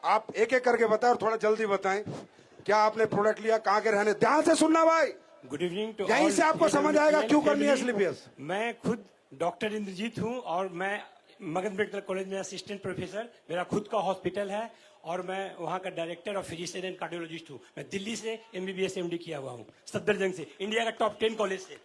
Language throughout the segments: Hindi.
आप एक एक करके बताएं और थोड़ा जल्दी बताएं। क्या आपने प्रोडक्ट लिया, कहाँ के रहने, ध्यान से सुनना भाई। गुड इवनिंग टू यहीं से आपको समझ आएगा क्यों करनी है स्लीपियस। मैं खुद डॉक्टर इंद्रजीत हूं और मैं मगध मेडिकल कॉलेज में असिस्टेंट प्रोफेसर, मेरा खुद का हॉस्पिटल है और मैं वहां का डायरेक्टर और फिजिशियन एंड कार्डियोलॉजिस्ट हूं। मैं दिल्ली से MBBS MD किया हुआ हूं, सफदरजंग से, इंडिया का टॉप 10 कॉलेज से।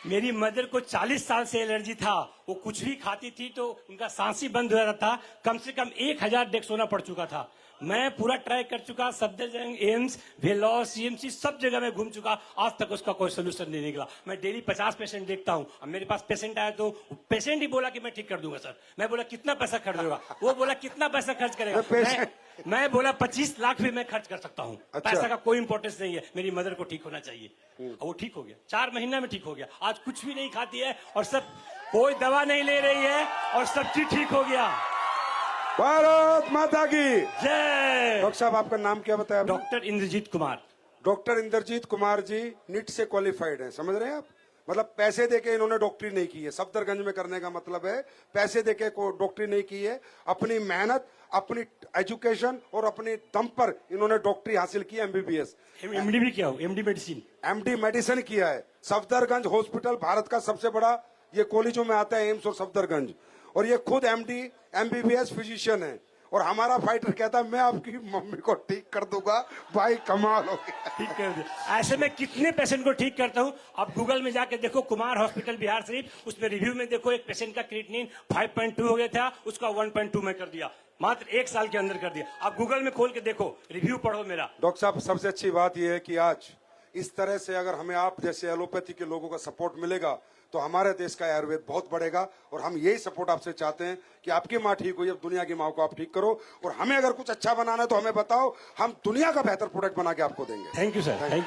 मेरी मदर को 40 साल से एलर्जी था, वो कुछ भी खाती थी तो उनका सांस ही बंद हो जाता था। कम से कम 1000 डेक्सोना पड़ चुका था। मैं पूरा ट्राई कर चुका, सफदरजंग, एम्स, वेलौर, CMC सब जगह मैं घूम चुका, आज तक उसका कोई सोल्यूशन नहीं निकला। मैं डेली 50 पेशेंट देखता हूं। अब मेरे पास पेशेंट आया तो पेशेंट ही बोला कि मैं ठीक कर दूंगा सर। मैं बोला कितना पैसा खर्च होगा, वो बोला कितना पैसा खर्च करेगा। मैं बोला 25 लाख भी मैं खर्च कर सकता हूँ। अच्छा। पैसा का कोई इंपॉर्टेंस नहीं है, मेरी मदर को ठीक होना चाहिए। और वो ठीक हो गया, 4 महीना में ठीक हो गया। आज कुछ भी नहीं खाती है और सब, कोई दवा नहीं ले रही है और सब चीज ठीक हो गया। भारत माता की जय। डॉक्टर साहब, आपका नाम क्या बताया? Doctor Indrajit Kumar. Doctor Indrajit Kumar ji NEET से क्वालिफाइड हैं, समझ रहे हैं आप? मतलब पैसे देके इन्होंने डॉक्टरी नहीं की है। सफदरगंज में करने का मतलब है पैसे देके डॉक्टरी नहीं की है, अपनी मेहनत, अपनी एजुकेशन और अपने दम पर इन्होंने डॉक्टरी हासिल की। MBBS MD भी किया हूँ, MD मेडिसिन। MD मेडिसिन किया है। सफदरगंज हॉस्पिटल भारत का सबसे बड़ा ये कॉलेजों में आता है, एम्स और सफदरगंज। और ये खुद MD MBBS फिजिशियन है। और हमारा फाइटर कहता है मैं आपकी मम्मी को ठीक कर दूंगा। भाई कमाल हो गया। ठीक कर दिया। ऐसे में कितने पेशेंट को ठीक करता हूँ। आप गूगल में जाके देखो, कुमार हॉस्पिटल बिहार शरीफ, उसमें रिव्यू में देखो, एक पेशेंट का क्रिएटिनिन 5.2 हो गया था, उसका 1.2 में कर दिया, मात्र 1 साल के अंदर कर दिया। आप गूगल में खोल के देखो, रिव्यू पढ़ो मेरा। डॉक्टर साहब, सबसे अच्छी बात यह है कि आज इस तरह से अगर हमें आप जैसे एलोपैथी के लोगों का सपोर्ट मिलेगा तो हमारे देश का आयुर्वेद बहुत बढ़ेगा। और हम यही सपोर्ट आपसे चाहते हैं कि आपकी माँ ठीक हुई, अब दुनिया की माँ को आप ठीक करो। और हमें अगर कुछ अच्छा बनाना है तो हमें बताओ, हम दुनिया का बेहतर प्रोडक्ट बना के आपको देंगे। Thank you sir, thank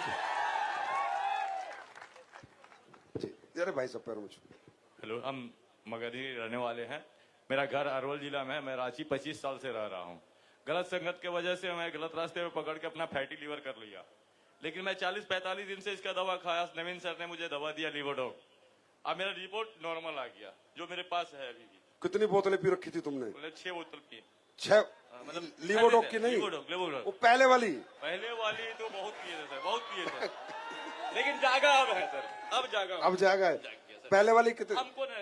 you. अरे भाई सब पैर मुझे। हेलो, हम मगधी रहने वाले हैं। मेरा घर अरवल जिला में है। मैं रांची 25 साल से रह रहा हूँ। गलत संगत के वजह से मैं गलत रास्ते में पकड़ के अपना फैटी लीवर कर लिया। लेकिन मैं 40-45 दिन से इसका दवा खाया। नवीन सर ने मुझे दवा दिया लिवोडॉक। अब मेरा रिपोर्ट नॉर्मल आ गया, जो मेरे पास है अभी भी। कितनी बोतलें पी रखी थी तुमने? 6 बोतल पी। 6? मतलब लिवोडॉक की नहीं? लिवोडॉक। वो पहले वाली तो बहुत पिए थे सर, बहुत पिए थे। लेकिन जागा अब है सर, अब जागा है। पहले वाली कितनी? हमको ना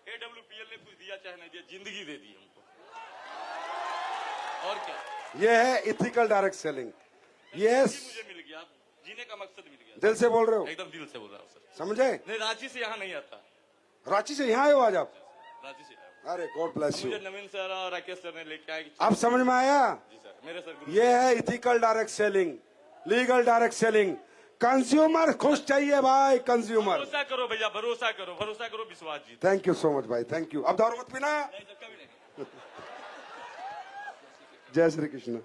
AWPL ने कुछ दिया चाहे नहीं दिया, जिंदगी दे दी हमको। और क्या? ये है इथिकल डायरेक्ट सेलिंग। यस, मुझे मिल गया, जीने का मकसद मिल गया। दिल से बोल रहे हो? एकदम दिल से बोल रहा हूँ सर। समझे? नहीं, रांची से यहाँ नहीं आता। रांची से यहाँ आए हो आज आप? रांची से। अरे गॉड ब्लेस यू। मुझे नवीन सर और राकेश सर ने लेके आए। अब समझ में आया? जी सर, मेरे सर। ये है ethical direct selling, legal direct selling. Consumer खुश चाहिए भाई, कंज्यूमर। भरोसा करो भैया, भरोसा करो, विश्वास जीत। थैंक यू सो मच भाई, थैंक यू। अब दारू मत पीना। जय श्री कृष्ण।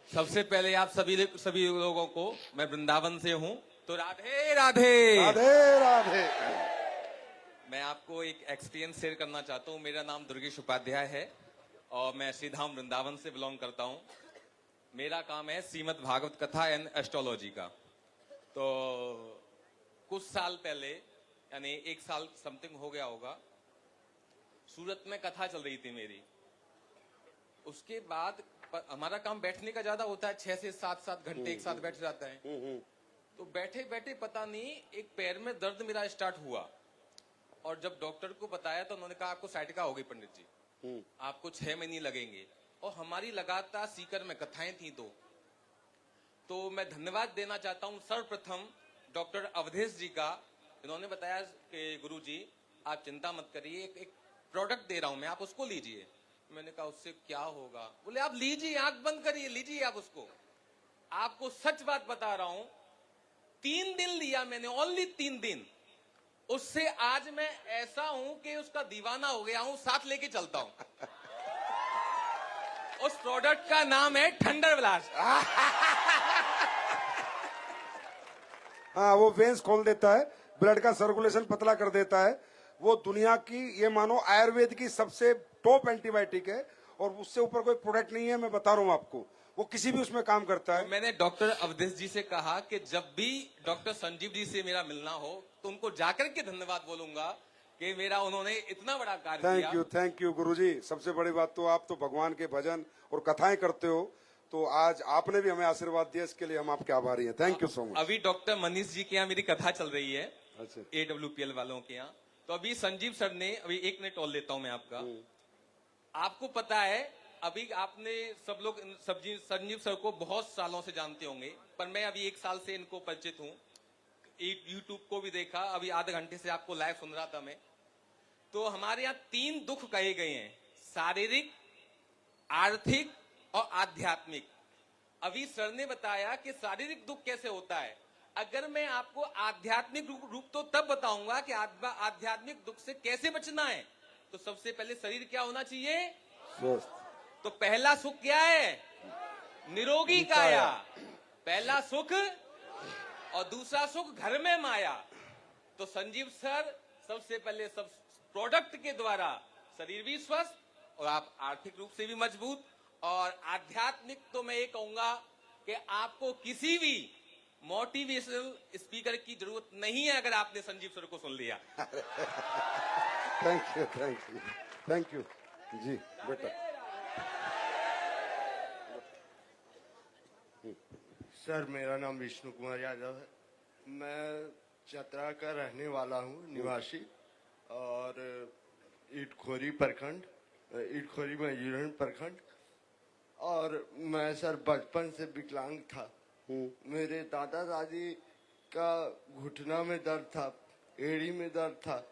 सबसे पहले आप सभी लोगों को, मैं वृंदावन से हूँ, तो राधे राधे राधे राधे। मैं आपको एक एक्सपीरियंस शेयर करना चाहता हूँ। मेरा नाम दुर्गेश उपाध्याय है और मैं श्रीधाम वृंदावन से बिलोंग करता हूँ। मेरा काम है श्रीमद् भागवत कथा एंड एस्ट्रोलॉजी का। तो कुछ साल पहले, यानी 1 साल समथिंग हो गया होगा, सूरत में कथा चल रही थी मेरी। उसके बाद हमारा काम बैठने का ज्यादा होता है, 6 से 7 घंटे एक साथ बैठ जाते हैं। तो बैठे बैठे पता नहीं एक पैर में दर्द मेरा स्टार्ट हुआ और जब डॉक्टर को बताया तो उन्होंने कहा आपको साइटिका हो गई पंडित जी, आपको 6 महीने लगेंगे। और हमारी लगातार सीकर में कथाएं थी। तो मैं धन्यवाद देना चाहता हूं सर्वप्रथम डॉक्टर अवधेश जी का। इन्होंने बताया कि गुरुजी आप चिंता मत करिए, एक प्रोडक्ट दे रहा हूं मैं, आप उसको लीजिए। मैंने कहा उससे क्या होगा? बोले आप लीजिए, आंख बंद करिए, लीजिए आप उसको। आपको सच बात बता रहा हूं, 3 दिन लिया मैंने, ओनली 3 दिन। उससे आज मैं ऐसा हूं कि उसका दीवाना हो गया हूं, साथ लेके चलता हूं। उस प्रोडक्ट का नाम है ठंडर विलास। हाँ, वो वेंस खोल देता है, ब्लड का सर्कुलेशन पतला कर देता है। वो दुनिया की, ये मानो आयुर्वेद की सबसे टॉप एंटीबायोटिक है और उससे ऊपर कोई प्रोडक्ट नहीं है। मैं बता रहा हूँ आपको, वो किसी भी उसमें काम करता है। मैंने डॉक्टर अवधेश जी से कहा कि जब भी डॉक्टर संजीव जी से मेरा मिलना हो तो उनको जाकर के धन्यवाद बोलूंगा कि मेरा उन्होंने इतना बड़ा कार्य किया। थैंक यू गुरुजी। सबसे बड़ी बात तो आप तो भगवान के भजन और कथाएं करते हो, तो आज आपने भी हमें आशीर्वाद दिया, इसके लिए हम आपके आभारी हैं। Thank you so much. अभी डॉक्टर मनीष जी के यहाँ मेरी कथा चल रही है, अच्छा, AWPL वालों के यहाँ। तो अभी संजीव सर ने, अभी 1 मिनट और लेता हूं मैं आपका। आपको पता है, अभी आपने सब लोग संजीव सर को बहुत सालों से जानते होंगे, पर मैं अभी 1 साल से इनको परिचित हूँ। यूट्यूब को भी देखा, अभी आधे घंटे से आपको लाइव सुन रहा था मैं। तो हमारे यहाँ 3 दुख कहे गए हैं, शारीरिक, आर्थिक और आध्यात्मिक। अभी सर ने बताया कि शारीरिक दुख कैसे होता है। अगर मैं आपको आध्यात्मिक रूप तो तब बताऊंगा कि आध्यात्मिक दुख से कैसे बचना है। तो सबसे पहले शरीर क्या होना चाहिए? स्वस्थ। तो पहला सुख क्या है? निरोगी काया। पहला सुख, और दूसरा सुख घर में माया। तो संजीव सर सबसे पहले सब प्रोडक्ट के द्वारा शरीर भी स्वस्थ और आप आर्थिक रूप से भी मजबूत, और आध्यात्मिक तो मैं ये कहूंगा कि आपको किसी भी मोटिवेशनल स्पीकर की जरूरत नहीं है अगर आपने संजीव सर को सुन लिया। थैंक यू जी बेटा। सर मेरा नाम विष्णु कुमार यादव है। मैं चतरा का रहने वाला हूँ, निवासी, और इटखोरी प्रखंड, इटखोरी मयूरन प्रखंड। और मैं सर बचपन से विकलांग था। मेरे दादा दादी का घुटना में दर्द था, एड़ी में दर्द था,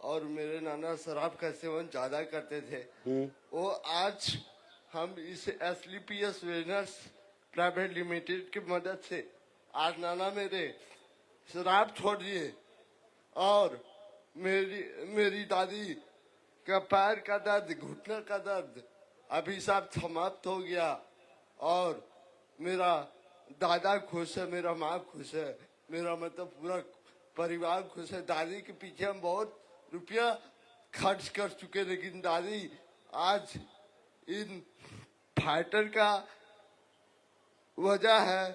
और मेरे नाना शराब का सेवन ज्यादा करते थे। वो आज हम इस SLPS वेलनेस प्राइवेट लिमिटेड की मदद से आज नाना मेरे शराब छोड़ दिए, और मेरी दादी का पैर का दर्द, घुटने का दर्द अभी सब समाप्त हो गया। और मेरा दादा खुश है, मेरा माँ खुश है, मेरा मतलब पूरा परिवार खुश है। दादी के पीछे हम बहुत रुपया खर्च कर चुके, लेकिन दादी आज इन फाइटर का वजह है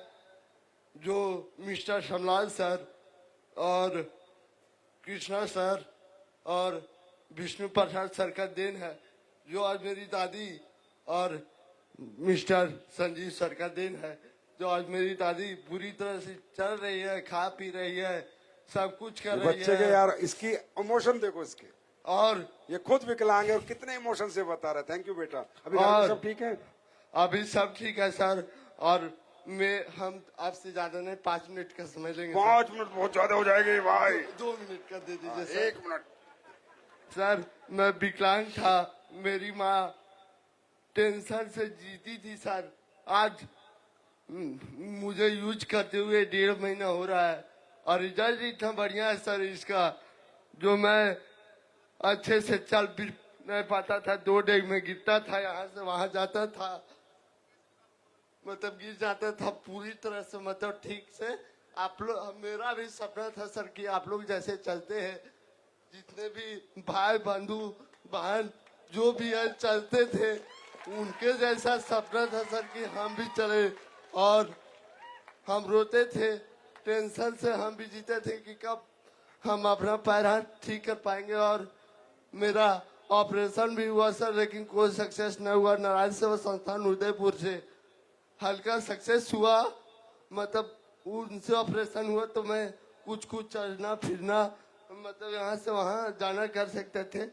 जो मिस्टर शमलाल सर और कृष्णा सर और विष्णु प्रसाद सर का देन है, जो आज मेरी दादी और मिस्टर संजीव सर का देन है, जो आज मेरी दादी पूरी तरह से चल रही है, खा पी रही है, सब कुछ कर रही बच्चे के है। यार इसकी इमोशन देखो इसके, और ये खुद विकलांग है और कितने इमोशन से बता रहा है। थैंक यू बेटा। अभी घर में सब ठीक है? अभी सब ठीक है सर। और हम आपसे ज्यादा नहीं, 5 मिनट का समय लेंगे। 5 मिनट बहुत ज्यादा हो जाएंगे भाई। 2 मिनट का दे दीजिए सर। 1 मिनट। सर मैं विकलांग था, मेरी माँ टेंशन से जीती थी सर। आज मुझे यूज करते हुए 1.5 महीना हो रहा है, और रिजल्ट इतना बढ़िया है सर इसका, जो मैं अच्छे से चल फिर नहीं पाता था। 2 डेग में गिरता था, यहाँ से वहां जाता था, मतलब गिर जाता था पूरी तरह से, मतलब ठीक से। आप लोग, मेरा भी सपना था सर कि आप लोग जैसे चलते हैं, जितने भी भाई बंधु बहन जो भी है चलते थे, उनके जैसा सपना था सर कि हम भी चले। और हम रोते थे, टेंशन से हम भी जीते थे कि कब हम अपना पैर हाथ ठीक कर पाएंगे। और मेरा ऑपरेशन भी हुआ सर, लेकिन कोई सक्सेस नहीं हुआ। नारायण सेवा संस्थान उदयपुर से हल्का सक्सेस हुआ, मतलब उनसे ऑपरेशन हुआ तो मैं कुछ चलना फिरना, मतलब यहाँ से वहाँ जाना कर सकते थे।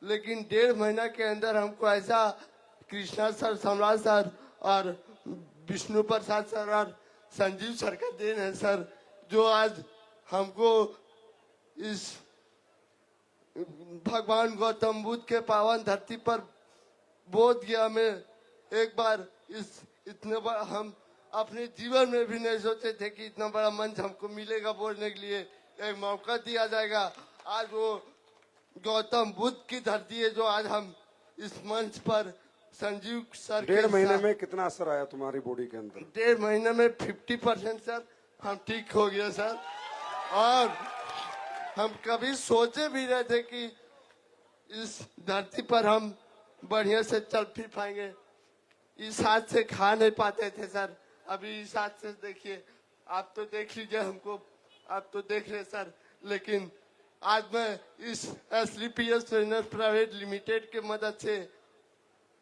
लेकिन 1.5 महीना के अंदर हमको ऐसा कृष्णा सर, सम्राट सर और विष्णु प्रसाद सर और संजीव सर का देन है सर, जो आज हमको इस भगवान गौतम बुद्ध के पावन धरती पर बोध गया। में एक बार इतने बड़ा हम अपने जीवन में भी नहीं सोचे थे कि इतना बड़ा मंच हमको मिलेगा बोलने के लिए, एक मौका दिया जाएगा। आज वो गौतम बुद्ध की धरती है जो आज हम इस मंच पर संजीव सर 1.5 महीने में कितना असर आया तुम्हारी बॉडी के अंदर? 1.5 महीने में 50% सर हम ठीक हो गया सर। और हम कभी सोचे भी रहे थे कि इस धरती पर हम बढ़िया से चल फिर पाएंगे। इस हाथ से खा नहीं पाते थे सर, अभी इस हाथ से देखिए, आप तो देख लीजिए हमको, आप तो देख रहे सर। लेकिन आज मैं इस SLPS ट्रेनर प्राइवेट लिमिटेड के मदद से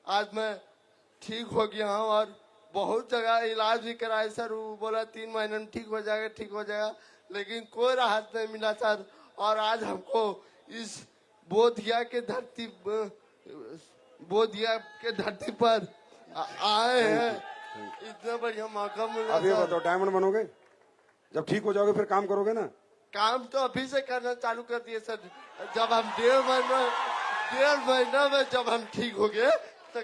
आज मैं ठीक हो गया हूँ और बहुत जगह इलाज भी कराए सर। वो बोला 3 महीने में ठीक हो जाएगा, लेकिन कोई राहत नहीं मिला सर। और आज हमको इस बोधिया के धरती पर आए हैं, इतना बढ़िया मौका मिला। अब ये सर बताओ, डायमंड बनोगे? जब ठीक हो जाओगे फिर काम करोगे ना? काम तो अभी से करना चालू कर दिए सर। जब हम 1.5 महीना में जब हम ठीक हो गए तो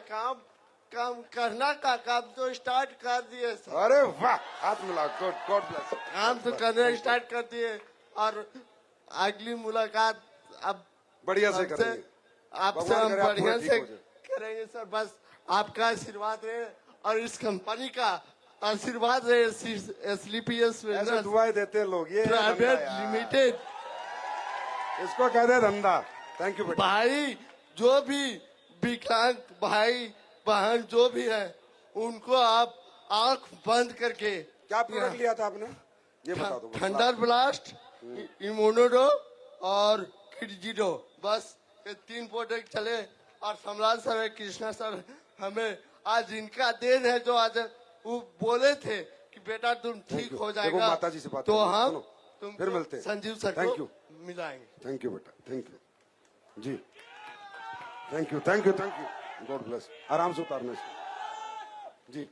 काम करना का काम तो स्टार्ट कर दिए सर। अरे वाह, हाथ मिला, गॉड गॉड ब्लेस। काम तो करना स्टार्ट कर दिए और अगली मुलाकात अब बढ़िया से हमसे- करेंगे। आपसे भगवान हम करे आप बढ़िया पूरे से ठीक हो जाए। करेंगे सर। बस आपका आशीर्वाद रहे और इस कंपनी का आशीर्वाद रहे। SLPS ऐसे दुआएं देते हैं लोग। ये है धंधा प्राइवेट यार। लिमिटेड इसको कहते हैं धंधा। थैंक यू बेटा। भाई, जो भी विकलांग भाई बहन जो भी है, उनको आप आंख बंद करके क्या प्रोडक्ट लिया था आपने, ये बता दो। थंडर ब्लास्ट, इम्यूनोडो और किडजिडो, बस ये 3 प्रोडक्ट चले। और सम्राट सर है, कृष्णा सर, हमें आज इनका देन है जो आज वो बोले थे कि बेटा तुम ठीक हो देखो, जाएगा। माता जी से बात तो करेंगे, हम सुनो, तुमको फिर मिलते हैं। संजीव सर Thank को you. मिलाएंगे। थैंक यू बेटा, थैंक यू जी, थैंक यू। God bless. आराम से उतारने से जी।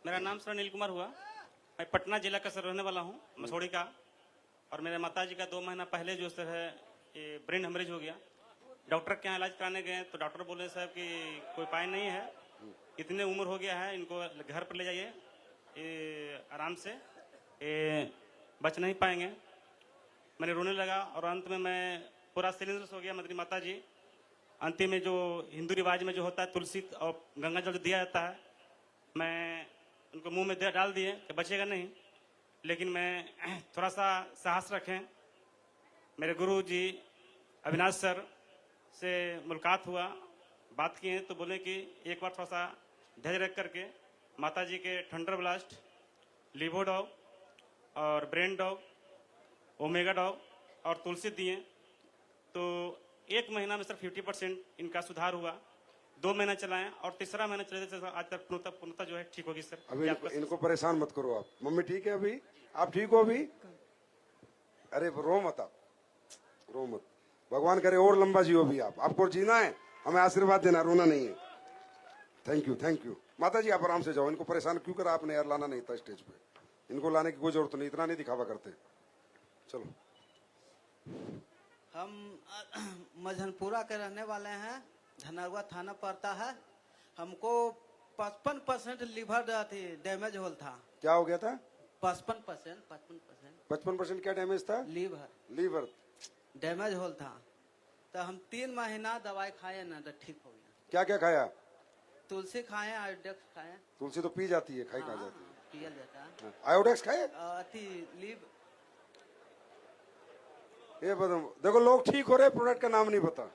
मेरा नाम सर अनिल कुमार हुआ। मैं पटना जिला का सर रहने वाला हूँ, मसौड़ी का। और मेरे माताजी का 2 महीना पहले जो सर है ये ब्रेन हेमरेज हो गया। डॉक्टर के यहाँ इलाज कराने गए तो डॉक्टर बोले साहब कि कोई उपाय नहीं है, इतने उम्र हो गया है, इनको घर पर ले जाइए, ये आराम से ये बच नहीं पाएंगे। मैंने रोने लगा और अंत में मैं पूरा सिलेंडर हो गया। मेरी माता जी अंतिम में जो हिंदू रिवाज में जो होता है तुलसी और गंगा जल दिया जाता है, मैं उनको मुंह में डाल दिए कि बचेगा नहीं। लेकिन मैं थोड़ा सा साहस रखें। मेरे गुरु जी अविनाश सर से मुलाकात हुआ, बात किए तो बोले कि एक बार थोड़ा सा धैर्य रख करके माता जी के थंडर ब्लास्ट, लिवो डॉग और ब्रेन डॉग, ओमेगा डॉग और तुलसी दिए। तो 1 महीना में सर 50% इनका सुधार हुआ। 2 महीना चलाएं और तीसरा महीना चले तो आज तक पूर्णतः जो है ठीक होगी सर। अभी इनको परेशान मत करो आप। मम्मी ठीक है अभी? आप ठीक हो अभी? अरे रो मत आप, रो मत। भगवान करे और लंबा जियो भी आप। आपको जीना है, हमें आशीर्वाद देना, रोना नहीं है। Thank you. माता जी आप आराम से जाओ। इनको परेशान क्यों करा आपने यार? लाना नहीं था स्टेज पे। इनको लाने की कोई जरूरत नहीं, इतना नहीं दिखावा करते। चलो। हम मझनपुरा के रहने वाले हैं, धनरवा थाना पड़ता है। हमको 55% लीवर डैमेज होल था। क्या हो गया था? 55%। 55% क्या डैमेज था? लीवर डैमेज होल था। तो हम 3 महीना दवाई खाए ना तो ठीक हो गया। क्या क्या खाया? तुलसी खाए, आयोडेक्स खाए। तुलसी तो पी जाती है, खाई कहाँ जाती है? पियल जाता है। आयोडेक्स खाए? ये बताओ, देखो लोग ठीक हो रहे, प्रोडक्ट का नाम नहीं पता।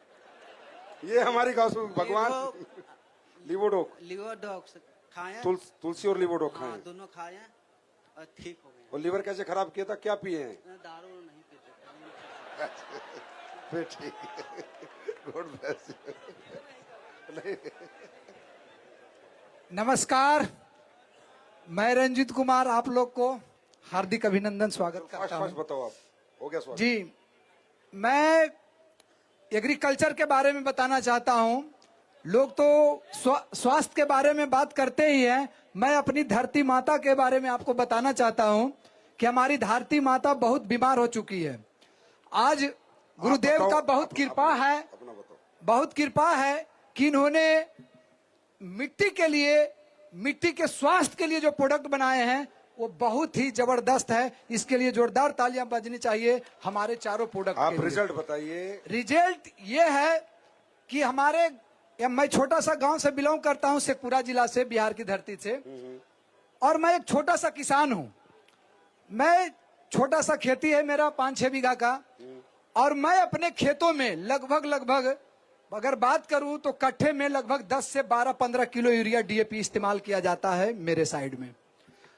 ये हमारी गाँव भगवान। लिवोडॉक्स खाए, तुलसी और लिवोडोक खाए। दोनों खाए और ठीक हो गए। और लीवर कैसे खराब किया था? क्या पिए हैं? दारू नहीं पीते। फिर ठीक। God bless you. नमस्कार, मैं रंजीत कुमार आप लोग को हार्दिक अभिनंदन स्वागत करता फास्ट हूँ। बताओ आप, हो गया स्वागत? जी, मैं एग्रीकल्चर के बारे में बताना चाहता हूँ। लोग तो स्वास्थ्य के बारे में बात करते ही हैं। मैं अपनी धरती माता के बारे में आपको बताना चाहता हूँ कि हमारी धरती माता बहुत बीमार हो चुकी है। आज गुरुदेव का बहुत कृपा है, बहुत कृपा है कि इन्होंने मिट्टी के लिए, मिट्टी के स्वास्थ्य के लिए जो प्रोडक्ट बनाए हैं वो बहुत ही जबरदस्त है। इसके लिए जोरदार तालियां बजनी चाहिए हमारे चारों प्रोडक्ट आप के लिए। रिजल्ट बताइए। रिजल्ट ये है कि हमारे, मैं छोटा सा गांव से बिलोंग करता हूं, शेखपुरा जिला से, बिहार की धरती से। और मैं एक छोटा सा किसान हूं। मैं छोटा सा खेती है मेरा 5-6 बीघा का। और मैं अपने खेतों में लगभग अगर बात करूं तो कट्ठे में लगभग 10 से 12-15 किलो यूरिया DAP इस्तेमाल किया जाता है मेरे साइड में।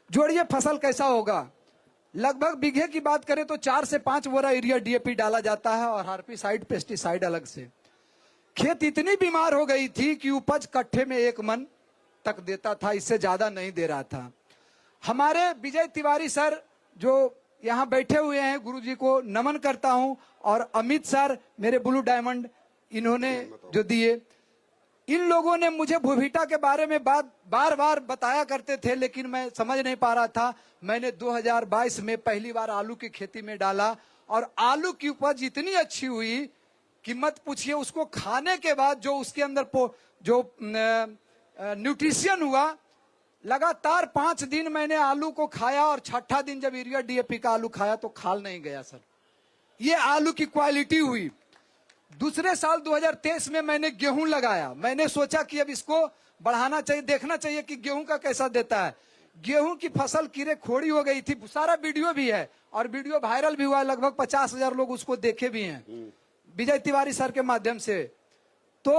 जोड़िए फसल कैसा होगा। लगभग बीघे की बात करें तो 4 से 5 बोरा यूरिया डीएपी डाला जाता है और हार्पिसाइड पेस्टिसाइड अलग से। खेत इतनी बीमार हो गई थी कि उपज कट्ठे में 1 मन तक देता था, इससे ज्यादा नहीं दे रहा था। हमारे विजय तिवारी सर जो यहाँ बैठे हुए हैं, गुरुजी को नमन करता हूं, और अमित सर मेरे ब्लू डायमंड, इन्होंने जो दिए, इन लोगों ने मुझे भूविटा के बारे में बार बार बताया करते थे, लेकिन मैं समझ नहीं पा रहा था। मैंने 2022 में पहली बार आलू की खेती में डाला और आलू की उपज इतनी अच्छी हुई कि मत पूछिए। उसको खाने के बाद जो उसके अंदर जो न्यूट्रिशन हुआ, लगातार 5 दिन मैंने आलू को खाया और छठा दिन जब यूरिया डीएपी का आलू खाया तो खाल नहीं गया सर। ये आलू की क्वालिटी हुई। दूसरे साल 2023 में मैंने गेहूं लगाया। मैंने सोचा कि अब इसको बढ़ाना चाहिए, देखना चाहिए कि गेहूं का कैसा देता है। गेहूं की फसल कीड़े खोड़ी हो गई थी, सारा वीडियो भी है और वीडियो वायरल भी हुआ है, लगभग 50,000 लोग उसको देखे भी हैं विजय तिवारी सर के माध्यम से। तो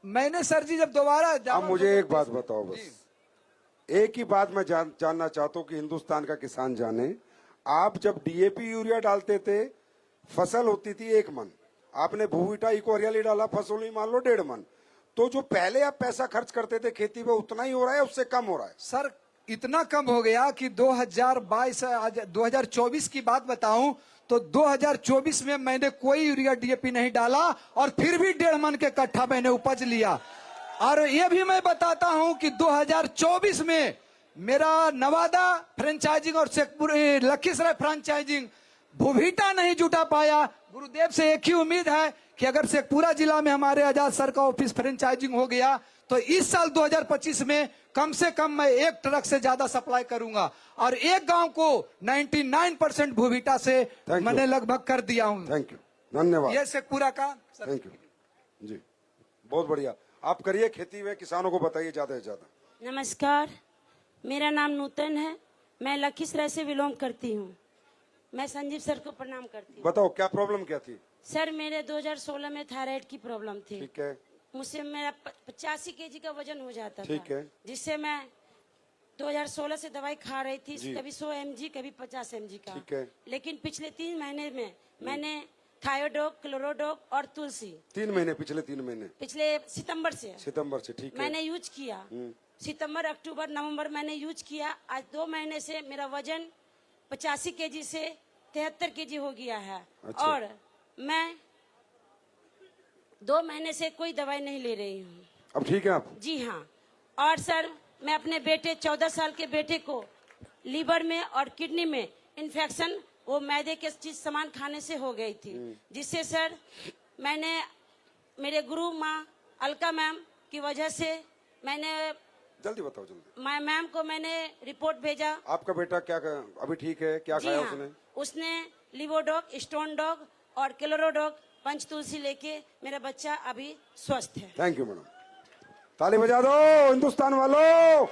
मैंने सर जी जब दोबारा अब मुझे एक बात बताओ, बस एक ही बात मैं जानना चाहता हूँ कि हिंदुस्तान का किसान जाने, आप जब डीएपी यूरिया डालते थे फसल होती थी 1 मन, आपने भूविटा इको हरियाली डाला, फसल हुई मान लो 1.5 मन, तो जो पहले आप पैसा खर्च करते थे खेती में उतना ही हो रहा है, उससे कम हो रहा है? सर इतना कम हो गया कि 2022 आज 2024 की बात बताऊं तो 2024 में मैंने कोई यूरिया डीएपी नहीं डाला और फिर भी 1.5 मन के कट्ठा मैंने उपज लिया। और ये भी मैं बताता हूं कि 2024 में मेरा नवादा फ्रेंचाइजिंग और लखीसराय फ्रेंचाइजिंग भूविटा नहीं जुटा पाया। गुरुदेव से एक ही उम्मीद है कि अगर शेखपुरा जिला में हमारे आजाद सर का ऑफिस फ्रेंचाइजिंग हो गया तो इस साल 2025 में कम से कम मैं 1 ट्रक से ज्यादा सप्लाई करूंगा और एक गांव को 99% भूविटा से मैंने लगभग कर दिया हूं। थैंक यू, धन्यवाद। ये शेखपुरा का सर। थैंक यू जी, बहुत बढ़िया। आप करिए खेती में, किसानों को बताइए ज्यादा से ज्यादा। नमस्कार, मेरा नाम नूतन है, मैं लखीसराय से बिलोंग करती हूँ। मैं संजीव सर को प्रणाम करती हूँ। बताओ क्या प्रॉब्लम क्या थी? सर मेरे 2016 में थायराइड की प्रॉब्लम थी। ठीक है। मुझसे मेरा 85 केजी का वजन हो जाता था। ठीक है। जिससे मैं 2016 से दवाई खा रही थी, कभी 100 mg कभी 50 mg का। ठीक है। लेकिन पिछले 3 महीने में मैंने थायोडोक, क्लोरोडोक और तुलसी 3 महीने, पिछले 3 महीने, पिछले सितंबर से ठीक है, मैंने यूज किया। सितंबर, अक्टूबर, नवंबर मैंने यूज किया। आज 2 महीने से मेरा वजन 85 केजी से 73 केजी हो गया है। अच्छा। और मैं 2 महीने से कोई दवाई नहीं ले रही हूँ। अब ठीक है आप? जी हाँ। और सर मैं अपने बेटे 14 साल के बेटे को लीवर में और किडनी में इन्फेक्शन, वो मैदे के चीज सामान खाने से हो गई थी, जिससे सर मैंने मेरे गुरु माँ अलका मैम की वजह से मैंने जल्दी बताओ जल्दी। मैम को मैंने रिपोर्ट भेजा। आपका बेटा क्या अभी ठीक है? क्या जी खाया हाँ, उसने लिवोडॉग, स्टोन डॉग और क्लोरोडॉग, पंचतुलसी लेके मेरा बच्चा अभी स्वस्थ है। थैंक यू मैडम, ताली बजा दो हिंदुस्तान वालों।